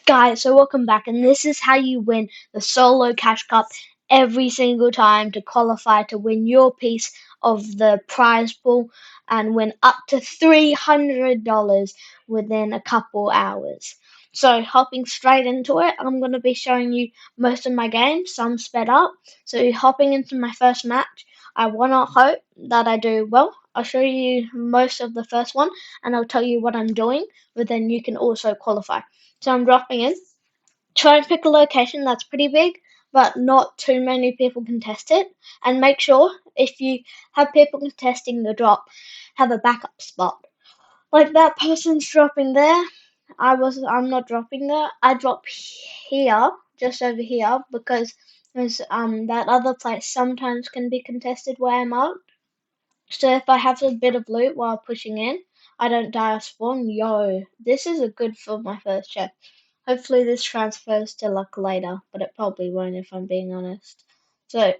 Guys, so welcome back, and this is how you win the solo cash cup every single time to qualify to win your piece of the prize pool and win up to $300 within a couple hours. So, hopping straight into it, I'm going to be showing you most of my games, some sped up. So, hopping into my first match, I want to hope that I do well. I'll show you most of the first one and I'll tell you what I'm doing, but then you can also qualify. So I'm dropping in. Try and pick a location that's pretty big, but not too many people contest it. And make sure if you have people contesting the drop, have a backup spot. Like that person's dropping there. I'm not dropping there. I drop here, just over here, because there's that other place sometimes can be contested where I'm at. So if I have a bit of loot while pushing in, I don't die off spawn. Yo, this is a good for my first check. Hopefully this transfers to luck later, but it probably won't if I'm being honest. So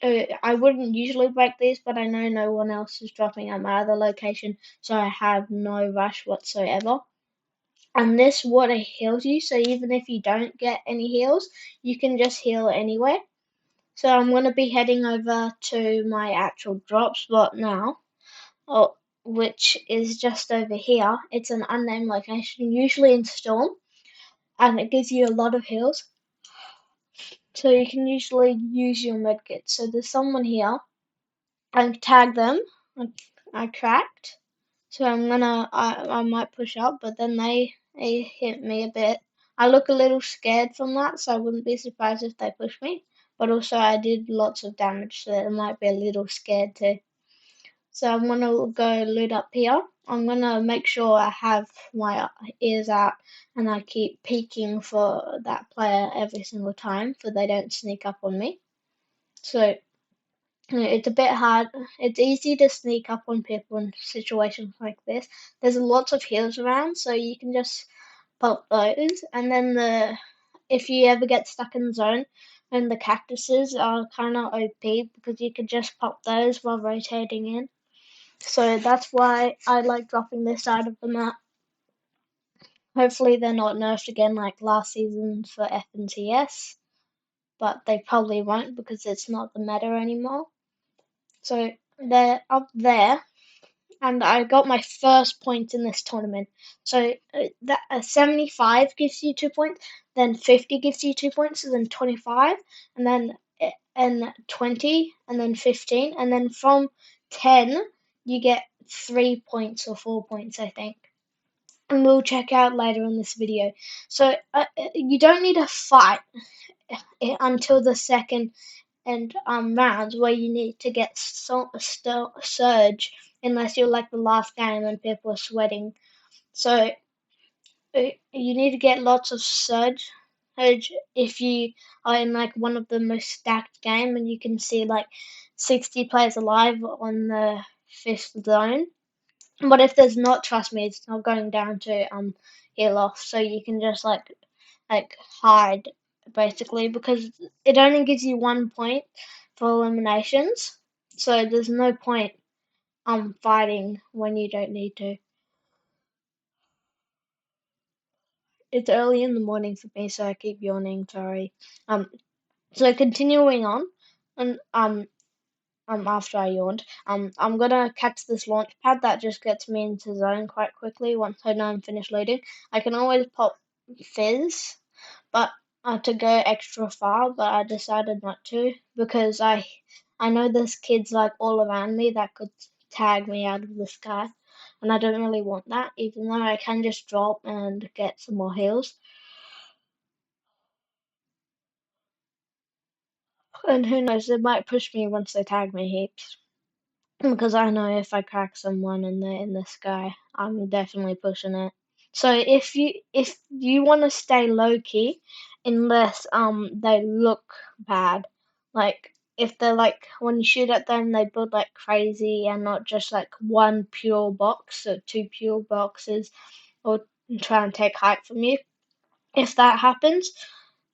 I wouldn't usually break these, but I know no one else is dropping at my other location, so I have no rush whatsoever. And this water heals you, so even if you don't get any heals, you can just heal anyway. So I'm going to be heading over to my actual drop spot now, oh, which is just over here. It's an unnamed location, usually in Storm, and it gives you a lot of heals. So you can usually use your medkit. So there's someone here. I tag them. I cracked. So I might push up, but then they hit me a bit. I look a little scared from that, so I wouldn't be surprised if they push me. But also I did lots of damage, so I might be a little scared too. So I'm gonna go loot up here. I'm gonna make sure I have my ears out and I keep peeking for that player every single time so they don't sneak up on me. So it's a bit hard. It's easy to sneak up on people in situations like this. There's lots of heals around, so you can just pop those. And then if you ever get stuck in the zone, then the cactuses are kind of OP because you can just pop those while rotating in. So that's why I like dropping this side of the map. Hopefully they're not nerfed again like last season for F and TS, but they probably won't because it's not the meta anymore. So they're up there, and I got my first point in this tournament. So that 75 gives you 2 points, then 50 gives you 2 points, and then 25, and then and 20, and then 15, and then from 10 you get 3 points or 4 points, I think. And we'll check out later in this video. So you don't need to fight until the second and rounds where you need to get surge unless you're like the last game and people are sweating. So you need to get lots of surge if you are in like one of the most stacked game and you can see like 60 players alive on the fifth zone. But if there's not, trust me, it's not going down to heal off. So you can just like hide basically because it only gives you 1 point for eliminations. So there's no point fighting when you don't need to. It's early in the morning for me, so I keep yawning, sorry. Um so continuing on and after I yawned. I'm gonna catch this launch pad that just gets me into zone quite quickly once I know I'm finished loading. I can always pop fizz, but to go extra far, but I decided not to because I know there's kids like all around me that could tag me out of the sky, and I don't really want that, even though I can just drop and get some more heals. And who knows, they might push me once they tag me heaps. Because I know if I crack someone and they're in the sky, I'm definitely pushing it. So if you want to stay low key, unless they look bad, like if they're like when you shoot at them they build like crazy and not just like one pure box or two pure boxes or try and take height from you. If that happens,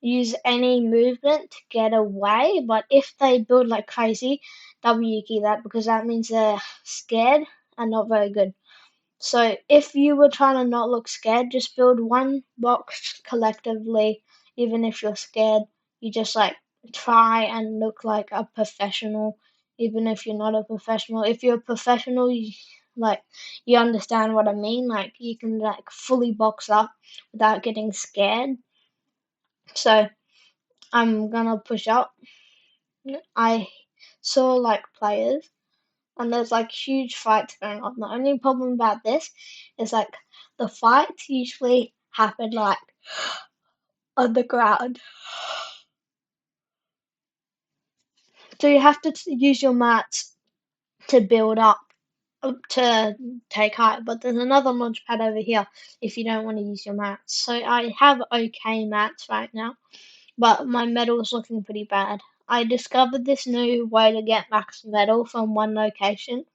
use any movement to get away. But if they build like crazy, W key that because that means they're scared and not very good. So if you were trying to not look scared, just build one box collectively, even if you're scared. You just like try and look like a professional, even if you're not a professional. If you're a professional, like you understand what I mean. Like you can like fully box up without getting scared. So I'm gonna push up. I saw like players and there's like huge fights going on. The only problem about this is like the fights usually happen like on the ground. So you have to use your mats to build up to take height. But there's another launch pad over here if you don't want to use your mats. So I have okay mats right now, but my metal is looking pretty bad. I discovered this new way to get max metal from one location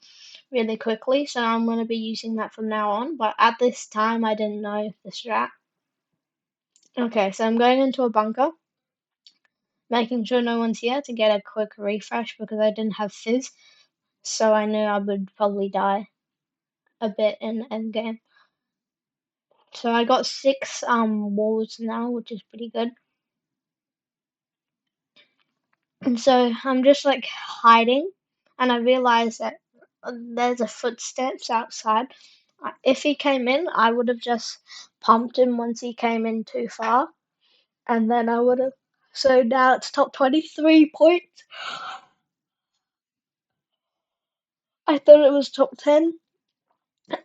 really quickly, so I'm going to be using that from now on. But at this time, I didn't know the strat. Okay, so I'm going into a bunker, making sure no one's here to get a quick refresh because I didn't have fizz, so I knew I would probably die a bit in endgame. So I got 6 walls now, which is pretty good. And so I'm just like hiding, and I realized that there's a footsteps outside. If he came in, I would have just pumped him once he came in too far, and then I would have. So now it's top 23 points. I thought it was top 10.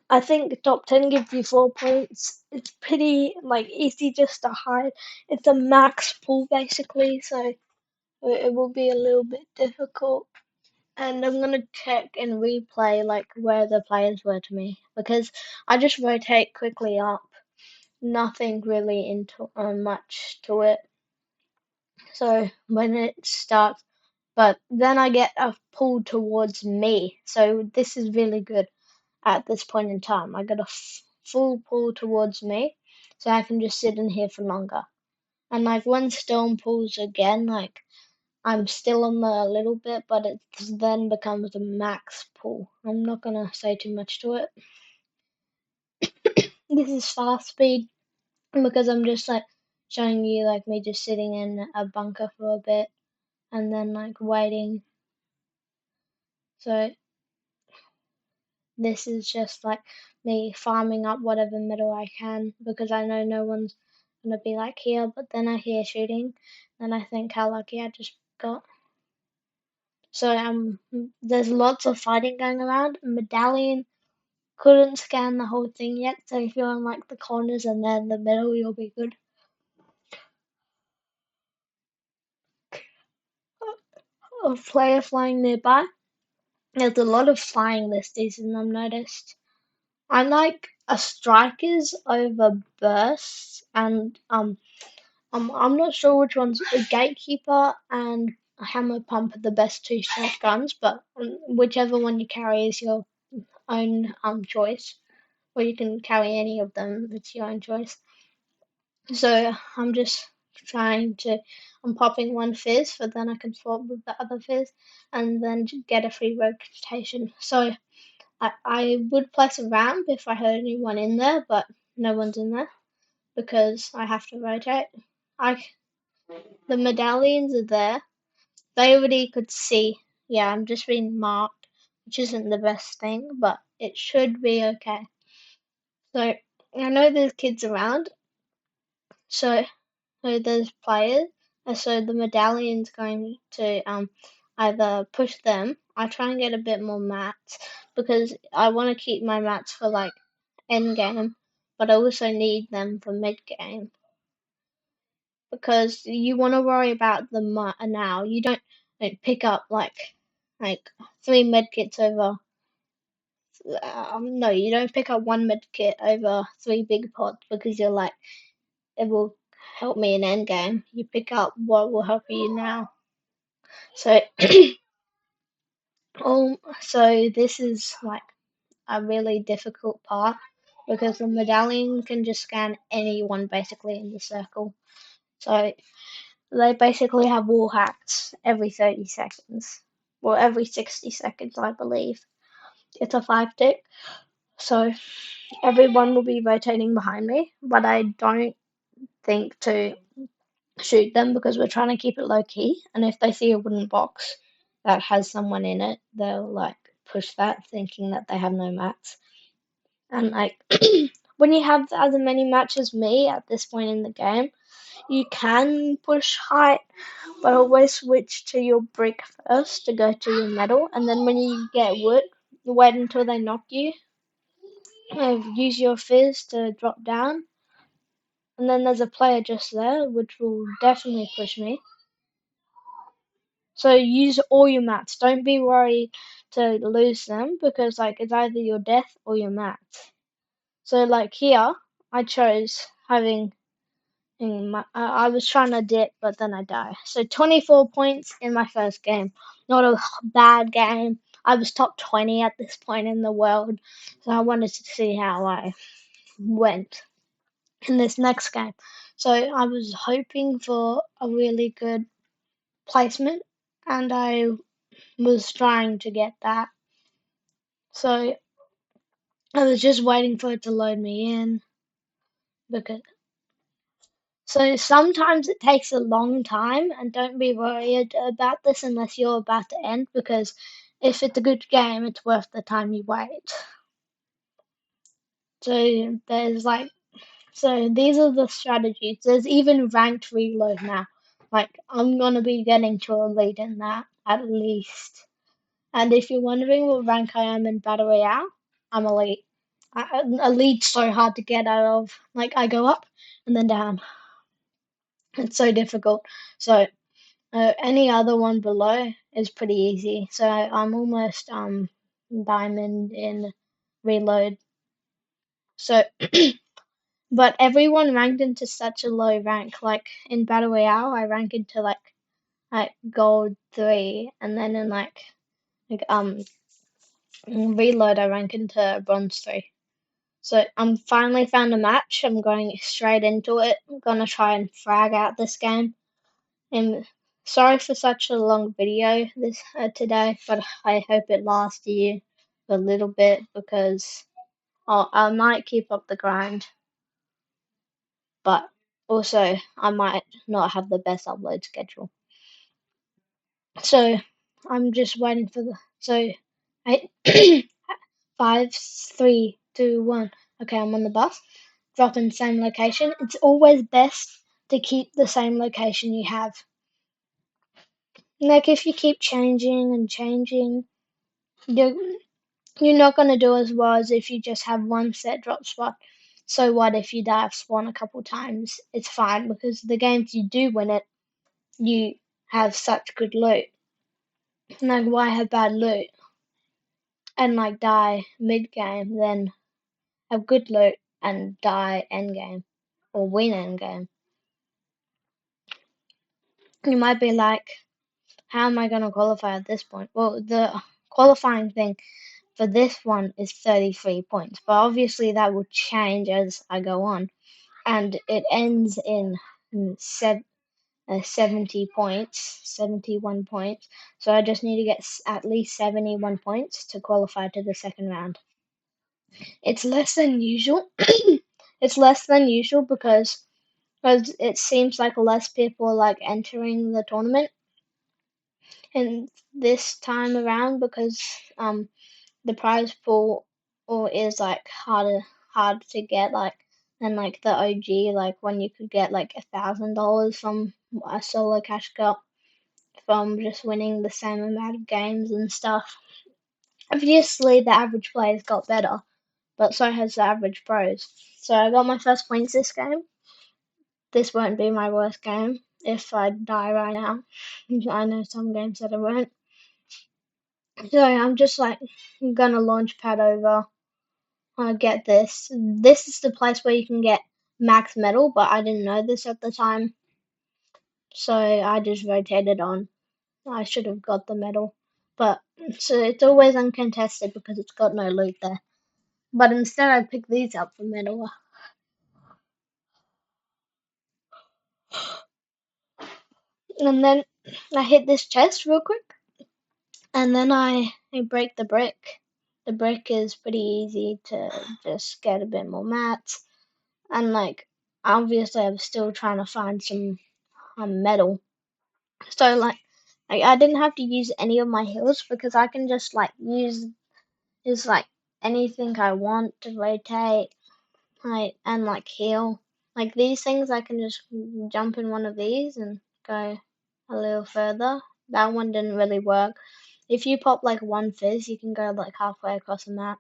I think top 10 gives you 4 points. It's pretty like easy just to hide. It's a max pool basically, so it will be a little bit difficult. And I'm gonna check and replay like where the players were to me because I just rotate quickly up. Nothing really into much to it. So when it starts, but then I get a pull towards me. So this is really good at this point in time. I get a full pull towards me, so I can just sit in here for longer. And like when storm pulls again, like I'm still on the little bit, but it then becomes a max pull. I'm not gonna say too much to it. This is fast speed because I'm just like showing you like me just sitting in a bunker for a bit and then like waiting. So this is just like me farming up whatever metal I can because I know no one's gonna be like here, but then I hear shooting and I think how lucky I just got. So there's lots of fighting going around. Medallion couldn't scan the whole thing yet, so if you're in like the corners and then the middle, you'll be good. A player flying nearby. There's a lot of flying this season, I've noticed. I like a strikers over bursts, and I'm not sure which one's a gatekeeper and a hammer pump are the best two shotguns, but whichever one you carry is your own choice, or you can carry any of them. It's your own choice. So I'm just trying to. I'm popping one fizz, but then I can swap with the other fizz, and then get a free rotation. So I would place a ramp if I heard anyone in there, but no one's in there because I have to rotate. I the medallions are there. They already could see. Yeah, I'm just being marked, which isn't the best thing, but it should be okay. So I know there's kids around, so there's players, and so the medallion's going to either push them. I try and get a bit more mats because I want to keep my mats for like end game, but I also need them for mid game because you want to worry about the now. You don't pick up like 3 medkits over. No, you don't pick up 1 medkit over 3 big pots because you're like it will help me in end game. You pick up what will help you now. So, so this is like a really difficult part because the medallion can just scan anyone basically in the circle. So they basically have wall hacks every 30 seconds. Well, every 60 seconds, I believe. It's a 5 tick. So everyone will be rotating behind me, but I don't think to shoot them because we're trying to keep it low key. And if they see a wooden box that has someone in it, they'll like push that, thinking that they have no mats. And like when you have as many mats as me at this point in the game, you can push height, but always switch to your brick first to go to your metal, and then when you get wood, you wait until they knock you. Use your fizz to drop down, and then there's a player just there, which will definitely push me. So use all your mats. Don't be worried to lose them because like it's either your death or your mats. So like here, I chose having I was trying to dip, but then I die. So 24 points in my first game. Not a bad game. I was top 20 at this point in the world, so I wanted to see how I went in this next game. So I was hoping for a really good placement, and I was trying to get that. So I was just waiting for it to load me in because so sometimes it takes a long time, and don't be worried about this unless you're about to end, because if it's a good game, it's worth the time you wait. So there's like, so these are the strategies. There's even ranked reload now. Like I'm gonna be getting to a lead in that at least. And if you're wondering what rank I am in Battle Royale, I'm elite. Elite's so hard to get out of. Like I go up and then down. It's so difficult. So any other one below is pretty easy. So I'm almost diamond in reload. So but everyone ranked into such a low rank. Like in Battle Royale, I rank into like gold 3, and then in like reload, I rank into bronze 3. So I'm finally found a match. I'm going straight into it. I'm gonna try and frag out this game. And sorry for such a long video this today, but I hope it lasts you a little bit because I might keep up the grind, but also I might not have the best upload schedule. So I'm just waiting for the so eight, 5, 3, 2, 1. Okay, I'm on the bus. Drop in same location. It's always best to keep the same location you have. Like if you keep changing and changing, you're you're not gonna do as well as if you just have one set drop spot. So what if you die of spawn a couple times? It's fine because the games you do win it, you have such good loot. Like why have bad loot and like die mid game, then have good loot and die end game or win end game? You might be like, how am I gonna qualify at this point? Well, the qualifying thing for this one is 33 points, but obviously that will change as I go on, and it ends in 70 points, 71 points. So I just need to get at least 71 points to qualify to the second round. It's less than usual. It's less than usual because it seems like less people are like entering the tournament, and this time around because the prize pool or is like hard to get like than like the OG, like when you could get like $1,000 from a solo cash cup from just winning the same amount of games and stuff. Obviously the average players got better, but so has the average pros. So I got my first points this game. This won't be my worst game if I die right now. I know some games that I won't. So I'm just like gonna launch pad over. I get this. This is the place where you can get max metal, but I didn't know this at the time. So I just rotated on. I should have got the medal. But so it's always uncontested because it's got no loot there. But instead I picked these up for medal. And then I hit this chest real quick. And then I break the brick. the brick is pretty easy to just get a bit more mats. And like obviously I'm still trying to find some metal. So like I didn't have to use any of my heals because I can just like use like anything I want to rotate, like and like heal. Like these things I can just jump in one of these and go a little further. That one didn't really work. If you pop like one fizz, you can go like halfway across the map.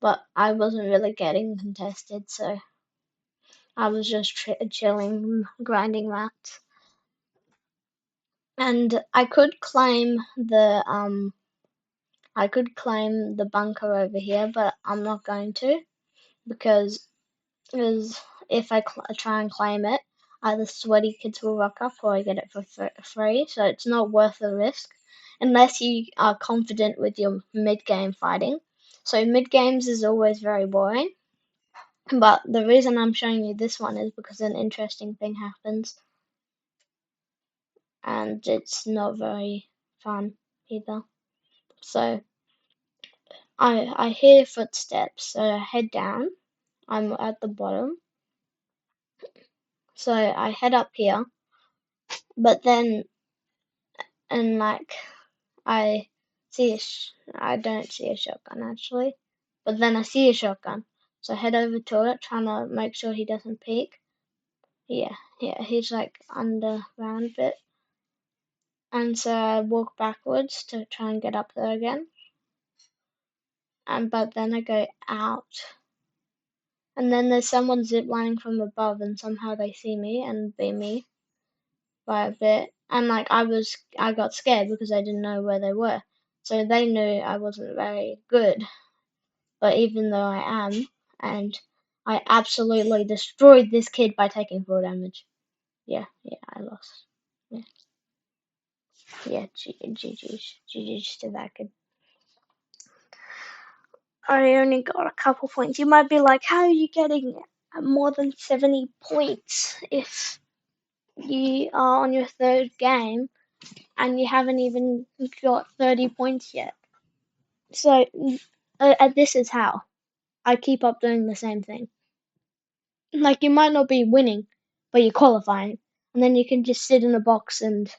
But I wasn't really getting contested, so I was just chilling, grinding mats. And I could claim the bunker over here, but I'm not going to because is if I try and claim it, either sweaty kids will rock up or I get it for free, so it's not worth the risk unless you are confident with your mid game fighting. So mid games is always very boring, but the reason I'm showing you this one is because an interesting thing happens and it's not very fun either. So I hear footsteps, so I head down. I'm at the bottom, so I head up here, but then and like I I don't see a shotgun actually, but then I see a shotgun. So I head over to it, trying to make sure he doesn't peek. Yeah, he's like underground a bit. And so I walk backwards to try and get up there again. And but then I go out. And then there's someone ziplining from above and somehow they see me and beat me by a bit. And like I got scared because I didn't know where they were. So they knew I wasn't very good. But even though I am, and I absolutely destroyed this kid by taking 4 damage. Yeah, I lost. Yeah, yeah, GG's to that kid. I only got a couple points. You might be like, how are you getting more than 70 points if you are on your third game and you haven't even got 30 points yet? So, this is how. I keep up doing the same thing. Like you might not be winning, but you're qualifying, and then you can just sit in a box and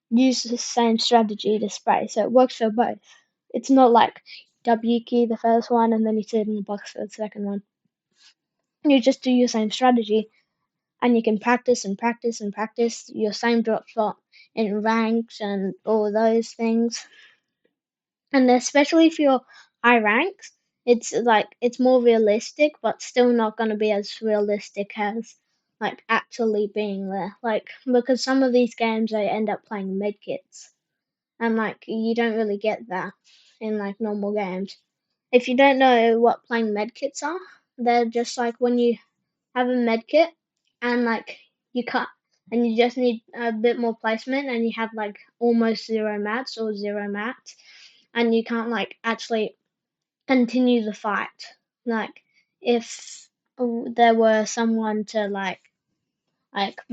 use the same strategy to spray. So it works for both. It's not like W key the first one and then you sit in the box for the second one. You just do your same strategy, and you can practice and practice and practice your same drop shot in ranks and all those things. And especially if you're high ranks, it's like it's more realistic, but still not gonna be as realistic as like actually being there. Like because some of these games I end up playing medkits, and like you don't really get that in like normal games. If you don't know what playing medkits are, they're just like when you have a medkit and like you cut and you just need a bit more placement and you have like almost zero mats or zero mats and you can't like actually continue the fight. Like if there were someone to like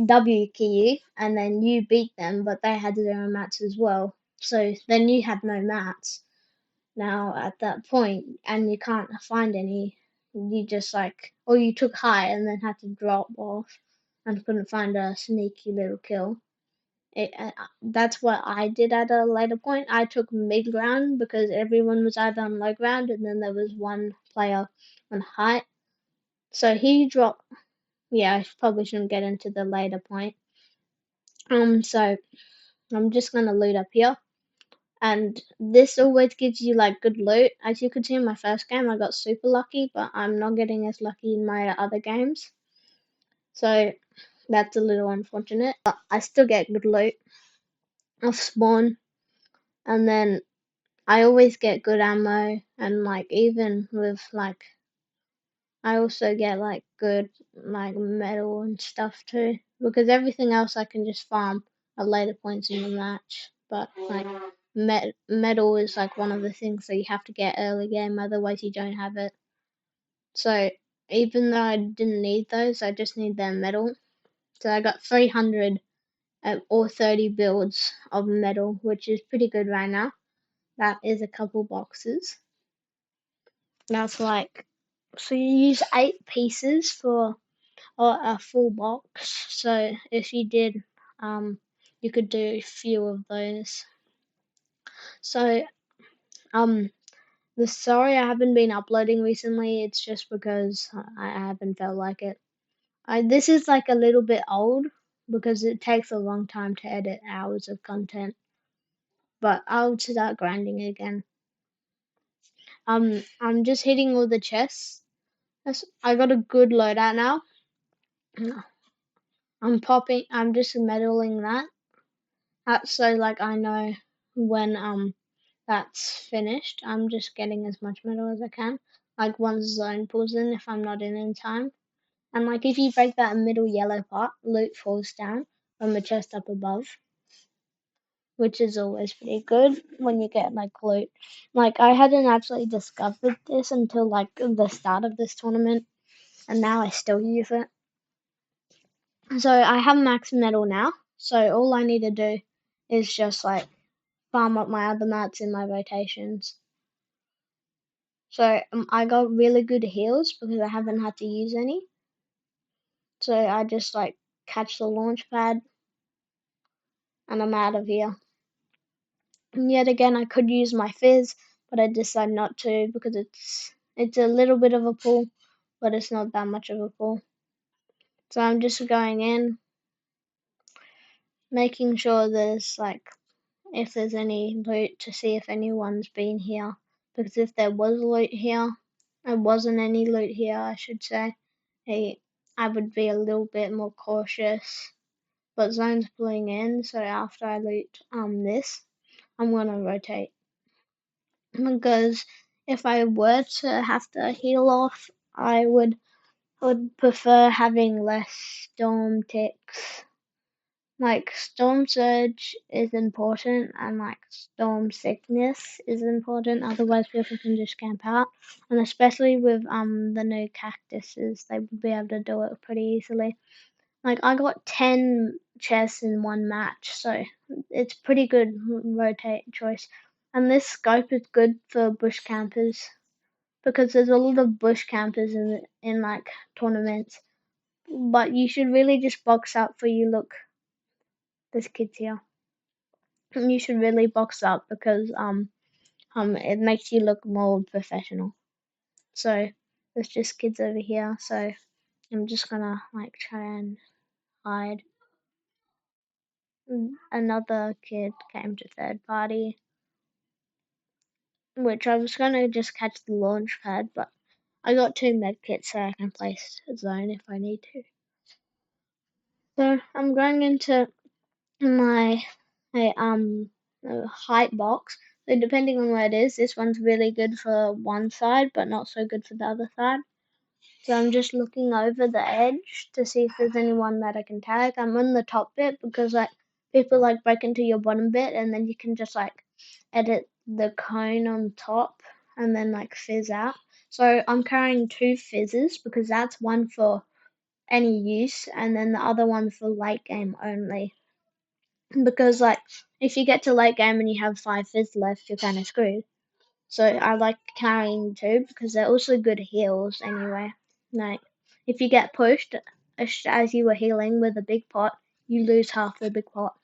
W key you and then you beat them but they had zero mats as well. So then you had no mats now at that point and you can't find any. You just like or you took high and then had to drop off and couldn't find a sneaky little kill. That's what I did at a later point. I took mid ground because everyone was either on low ground and then there was one player on height. So he dropped. Yeah, I probably shouldn't get into the later point. So I'm just gonna loot up here, and this always gives you like good loot. As you could see in my first game, I got super lucky, but I'm not getting as lucky in my other games. So that's a little unfortunate. But I still get good loot off spawn, and then I always get good ammo and like even with like I also get like good like metal and stuff too because everything else I can just farm at later points in the match. But like metal is like one of the things that you have to get early game, otherwise you don't have it. So even though I didn't need those, I just need their metal. So I got 300 or 30 builds of metal, which is pretty good right now. That is a couple boxes. That's like, so you use 8 pieces for a full box. So if you did, you could do a few of those. So um, the sorry I haven't been uploading recently. It's just because I haven't felt like it. This is like a little bit old because it takes a long time to edit hours of content. But I'll start grinding again. I'm just hitting all the chests. I got a good loadout now. I'm just meddling that. That's so like I know when that's finished. I'm just getting as much metal as I can. Like once zone pulls in if I'm not in time. And like if you break that middle yellow part, loot falls down from the chest up above, which is always pretty good when you get like loot. Like I hadn't actually discovered this until like the start of this tournament, and now I still use it. So I have max metal now. So all I need to do is just like farm up my other mats in my rotations. So I got really good heals because I haven't had to use any. So I just like catch the launch pad and I'm out of here. And yet again, I could use my fizz, but I decided not to because it's a little bit of a pull, but it's not that much of a pull. So I'm just going in, making sure there's like if there's any loot to see if anyone's been here. Because if there was loot here, there wasn't any loot here, I should say. I would be a little bit more cautious. But zone's pulling in, so after I loot this, I'm gonna rotate. Because if I were to have to heal off, I would prefer having less storm ticks. Like storm surge is important and like storm sickness is important, otherwise people can just camp out. And especially with the new cactuses, they would be able to do it pretty easily. Like I got 10 chests in one match, so it's pretty good rotate choice. And this scope is good for bush campers because there's a lot of bush campers in like tournaments. But you should really just box up for you. Look, there's kids here. You should really box up because it makes you look more professional. So there's just kids over here. So I'm just gonna like try and hide. Another kid came to third party, which I was gonna just catch the launch pad, but I got 2 medkits so I can place a zone if I need to. So I'm going into my height box. So depending on where it is, this one's really good for one side, but not so good for the other side. So I'm just looking over the edge to see if there's anyone that I can tag. I'm on the top bit because like people like break into your bottom bit and then you can just like edit the cone on top and then like fizz out. So I'm carrying 2 fizzes because that's one for any use and then the other one for late game only. Because like if you get to late game and you have 5 fizz left, you're kind of screwed. So I like carrying 2 because they're also good heals anyway. Like if you get pushed as you were healing with a big pot, you lose half the big pot.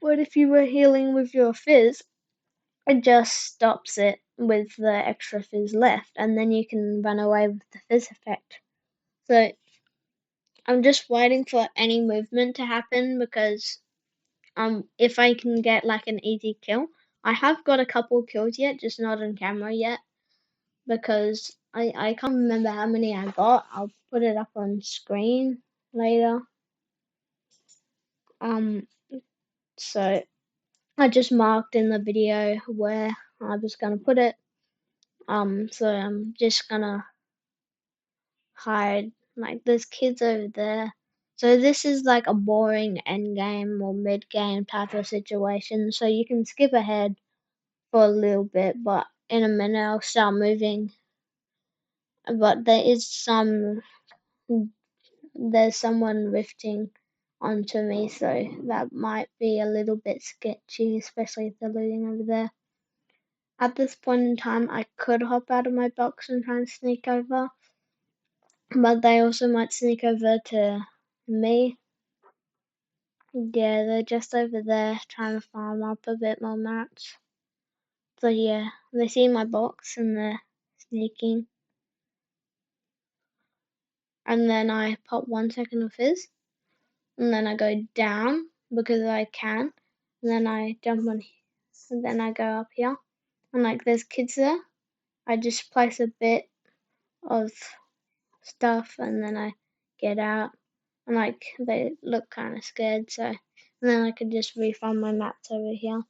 But if you were healing with your fizz, it just stops it with the extra fizz left, and then you can run away with the fizz effect. So I'm just waiting for any movement to happen because if I can get like an easy kill. I have got a couple kills yet, just not on camera yet because I can't remember how many I got. I'll put it up on screen later. Um so I just marked in the video where I was gonna put it. So I'm just gonna hide like there's kids over there. So this is like a boring end game or mid game type of situation. So you can skip ahead for a little bit, but in a minute I'll start moving. But there's someone rifting onto me, so that might be a little bit sketchy, especially if they're looting over there. At this point in time, I could hop out of my box and try and sneak over, but they also might sneak over to me. Yeah, they're just over there trying to farm up a bit more mats. So yeah, they see my box and they're sneaking. And then I pop 1 second of fizz, and then I go down because I can, and then I jump on, and then I go up here, and like there's kids there, I just place a bit of stuff and then I get out, and like they look kind of scared, so and then I could just refund my mats over here,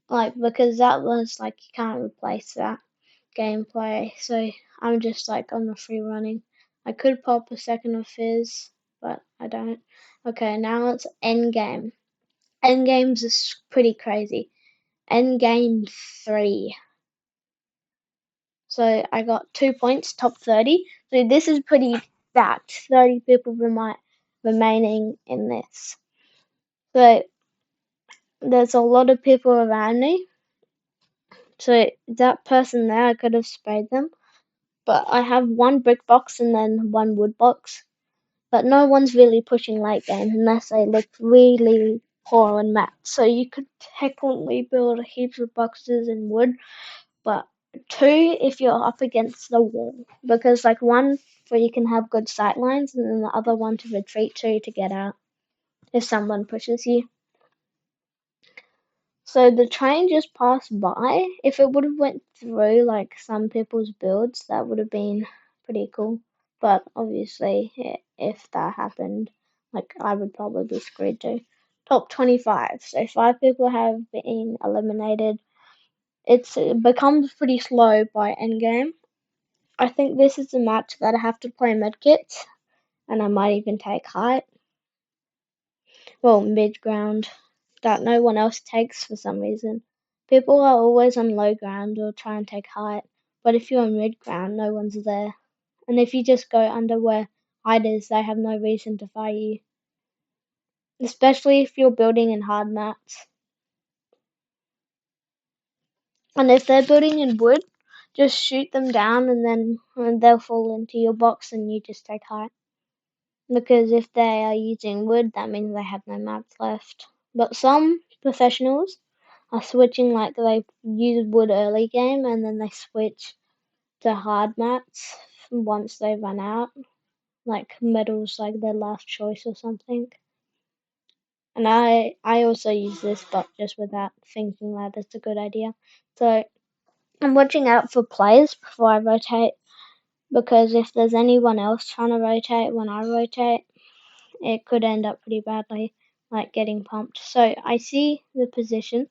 like because that was like you can't replace that gameplay, so I'm just like on the free running. I could pop a second of fizz, but I don't. Okay, now it's endgame. Endgame's is pretty crazy. Endgame 3. So I got 2 points, top 30. So this is pretty stacked. 30 people remaining in this. So there's a lot of people around me. So that person there, I could have sprayed them. But I have one brick box and then one wood box. But no one's really pushing late game unless they look really poor on mats. So you could technically build heaps of boxes in wood, but two if you're up against the wall. Because like one where you can have good sight lines and then the other one to retreat to get out if someone pushes you. So the train just passed by. If it would have went through like some people's builds, that would have been pretty cool. But obviously, if that happened, like I would probably be screwed too. Top 25. So 5 people have been eliminated. It becomes pretty slow by endgame. I think this is the match that I have to play medkits, and I might even take height. Well, mid ground that no one else takes for some reason. People are always on low ground or try and take height, but if you're on mid ground, no one's there. And if you just go under where height is, they have no reason to fight you. Especially if you're building in hard mats. And if they're building in wood, just shoot them down and then they'll fall into your box and you just take height. Because if they are using wood, that means they have no mats left. But some professionals are switching, like they use wood early game and then they switch to hard mats once they run out. Like metal's like their last choice or something. And I also use this, but just without thinking that it's a good idea. So I'm watching out for players before I rotate, because if there's anyone else trying to rotate when I rotate, it could end up pretty badly, like getting pumped. So I see the position.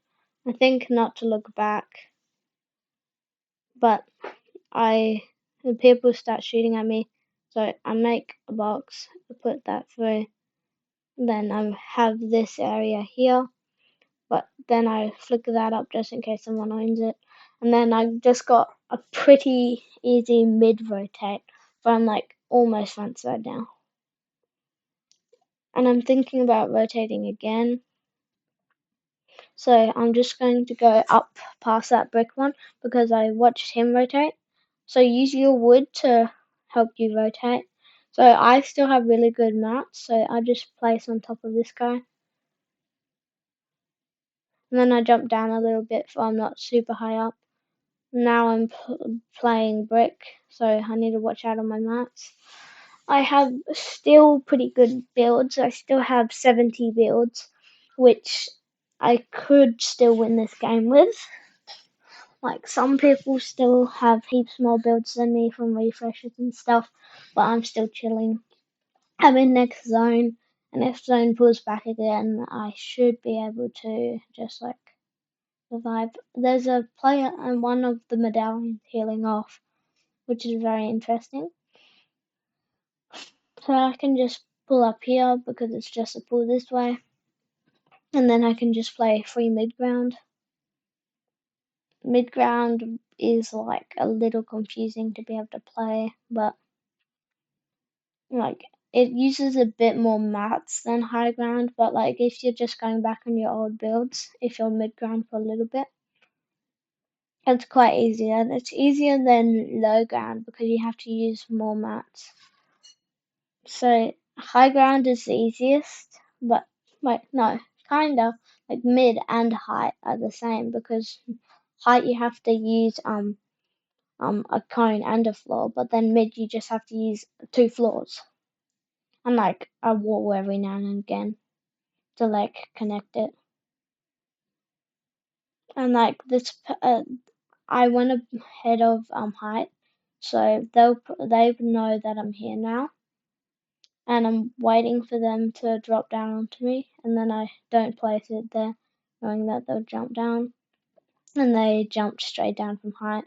I think not to look back, but the people start shooting at me. So I make a box, put that through. Then I have this area here, but then I flicker that up just in case someone owns it. And then I just got a pretty easy mid rotate, but I'm like almost front side now. And I'm thinking about rotating again. So I'm just going to go up past that brick one because I watched him rotate. So use your wood to help you rotate. So I still have really good mats, so I just place on top of this guy. And then I jump down a little bit so I'm not super high up. Now I'm playing brick, so I need to watch out on my mats. I have still pretty good builds. I still have 70 builds, which I could still win this game with. Like some people still have heaps more builds than me from refreshes and stuff, but I'm still chilling. I'm in next zone, and if zone pulls back again, I should be able to just like survive. There's a player and one of the medallions healing off, which is very interesting. So I can just pull up here because it's just a pull this way, and then I can just play free mid ground. Mid ground is like a little confusing to be able to play, but like it uses a bit more mats than high ground, but like if you're just going back on your old builds, if you're mid ground for a little bit, it's quite easy, and it's easier than low ground because you have to use more mats. So high ground is the easiest, but wait, no, kinda. Like mid and height are the same because height you have to use a cone and a floor, but then mid you just have to use two floors and like a wall every now and again to like connect it. And like I went ahead of height, so they know that I'm here now, and I'm waiting for them to drop down onto me, and then I don't place it there, knowing that they'll jump down, and they jumped straight down from height.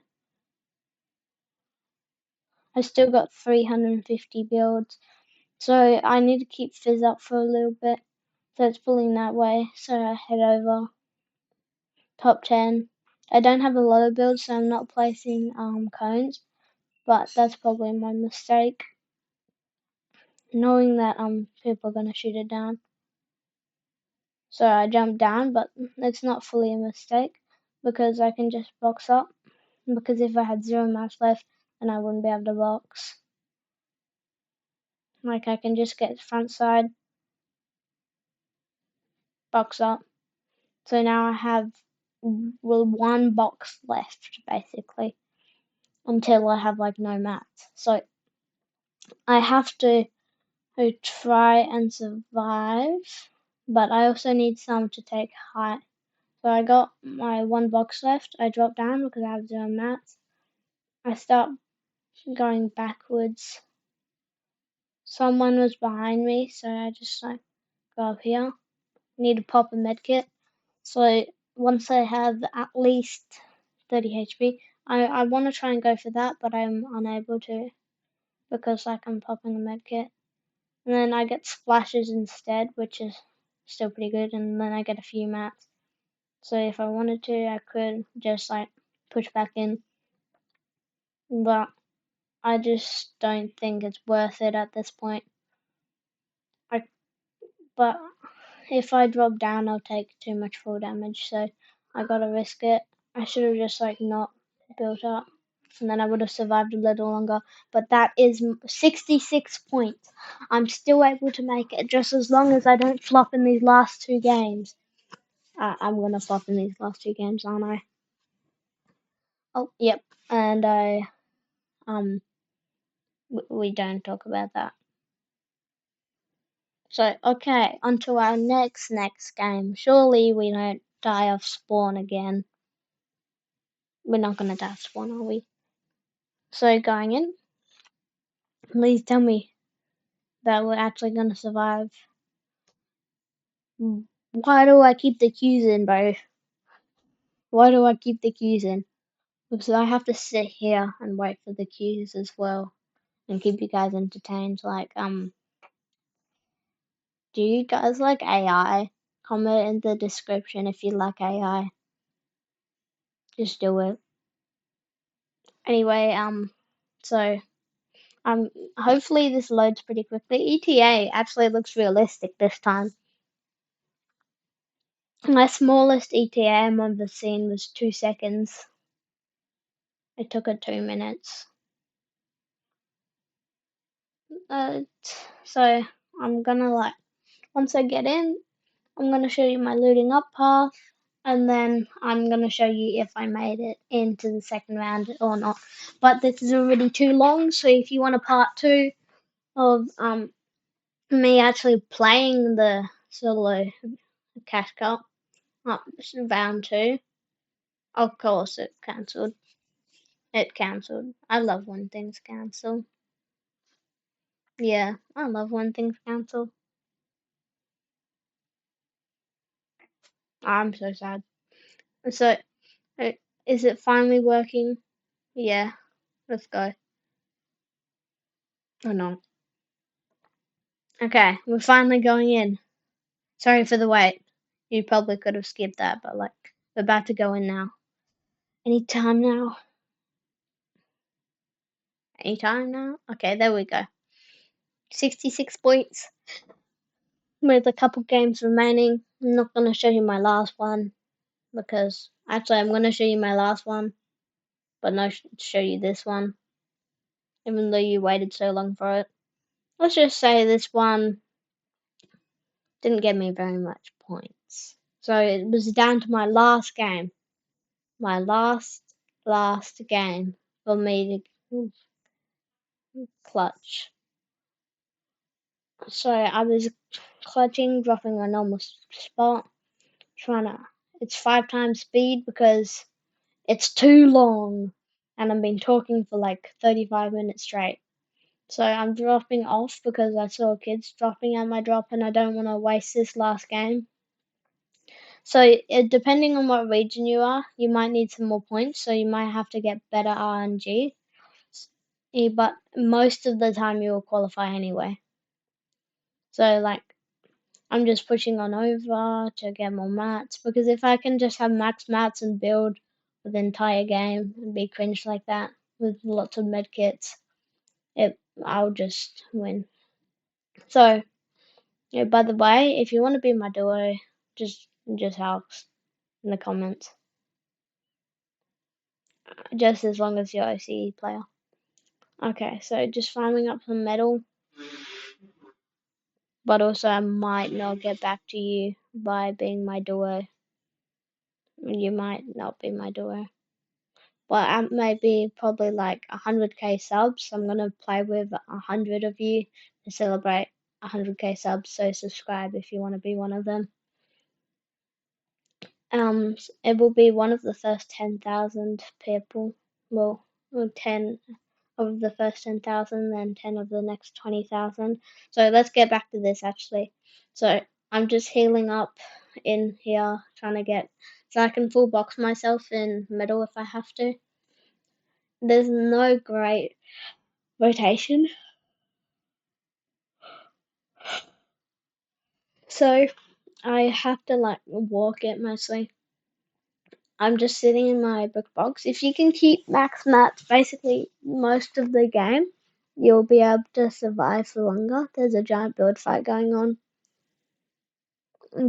I still got 350 builds, so I need to keep Fizz up for a little bit. So it's pulling that way, so I head over top 10. I don't have a lot of builds, so I'm not placing cones, but that's probably my mistake, knowing that people are gonna shoot it down. So I jumped down, but it's not fully a mistake because I can just box up. Because if I had 0 mats left, then I wouldn't be able to box. Like I can just get front side, box up. So now I have one box left basically until I have like no mats. So I have to try and survive, but I also need some to take height. So I got my one box left. I drop down because I have 0 mats. I start going backwards. Someone was behind me, so I just like go up here. Need to pop a medkit. So once I have at least 30 HP, I want to try and go for that, but I'm unable to because like I'm popping a medkit. And then I get splashes instead, which is still pretty good, and then I get a few mats. So if I wanted to, I could just like push back in, but I just don't think it's worth it at this point. I but if I drop down, I'll take too much fall damage, so I gotta risk it. I should have just like not built up, and then I would have survived a little longer. But that is 66 points. I'm still able to make it just as long as I don't flop in these last two games. I'm gonna flop in these last two games, aren't I? Oh, yep. And we don't talk about that. So, okay, on to our next game. Surely we don't die off spawn again. We're not gonna die off spawn, are we? So, going in, please tell me that we're actually gonna survive. Why do I keep the queues in, bro? Why do I keep the queues in? Because I have to sit here and wait for the queues as well and keep you guys entertained. Like, do you guys like AI? Comment in the description if you like AI. Just do it. Anyway, so hopefully this loads pretty quickly. ETA actually looks realistic this time. My smallest ETA I'm ever seen was 2 seconds. It took it 2 minutes. Uh, so I'm gonna like once I get in, I'm gonna show you my looting up path, and then I'm gonna show you if I made it into the second round or not. But this is already too long, so if you want a part 2 of me actually playing the solo cash cup, round 2, of course it cancelled. It cancelled. I love when things cancel. Yeah, I love when things cancel. I'm so sad. So, uh, is it finally working? Yeah, let's go. Oh no. Okay, we're finally going in. Sorry for the wait. You probably could have skipped that, but like, we're about to go in now. Any time now? Any time now? Okay, there we go. 66 points with a couple games remaining. I'm not going to show you my last one because actually I'm going to show you my last one, but not show you this one, even though you waited so long for it. Let's just say this one didn't get me very much points. So it was down to my last game. My last game for me to clutch. So I was clutching, dropping my normal spot, trying to. It's 5 times speed because it's too long, and I've been talking for like 35 minutes straight. So I'm dropping off because I saw kids dropping at my drop, and I don't want to waste this last game. So depending on what region you are, you might need some more points. So you might have to get better RNG. But most of the time you will qualify anyway. So like I'm just pushing on over to get more mats because if I can just have max mats and build for the entire game and be cringe like that with lots of medkits, I'll just win. So yeah, by the way, if you want to be my duo, just helps in the comments. Just as long as you're OCE player. Okay, so just farming up some metal, but also I might not get back to you by being my duo. You might not be my duo. But I might be probably like 100k subs. I'm gonna play with 100 of you to celebrate 100k subs. So subscribe if you want to be one of them. It will be one of the first 10,000 people. Well, 10 of the first 10,000, then 10 of the next 20,000. So let's get back to this actually. So I'm just healing up in here, trying to get so I can full box myself in metal if I have to. There's no great rotation, so I have to like walk it mostly. I'm just sitting in my brick box. If you can keep max mats basically most of the game, you'll be able to survive for longer. There's a giant build fight going on.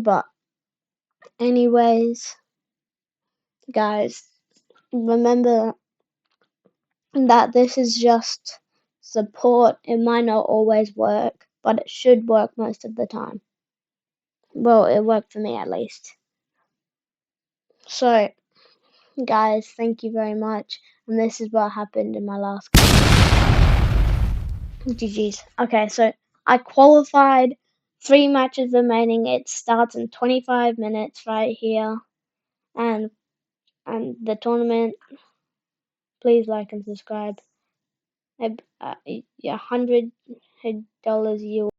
But anyways, guys, remember that this is just support. It might not always work, but it should work most of the time. Well, it worked for me at least. So, guys, thank you very much. And this is what happened in my last game. GG's. Okay, so I qualified. 3 matches remaining. It starts in 25 minutes right here. And the tournament, please like and subscribe. $100 you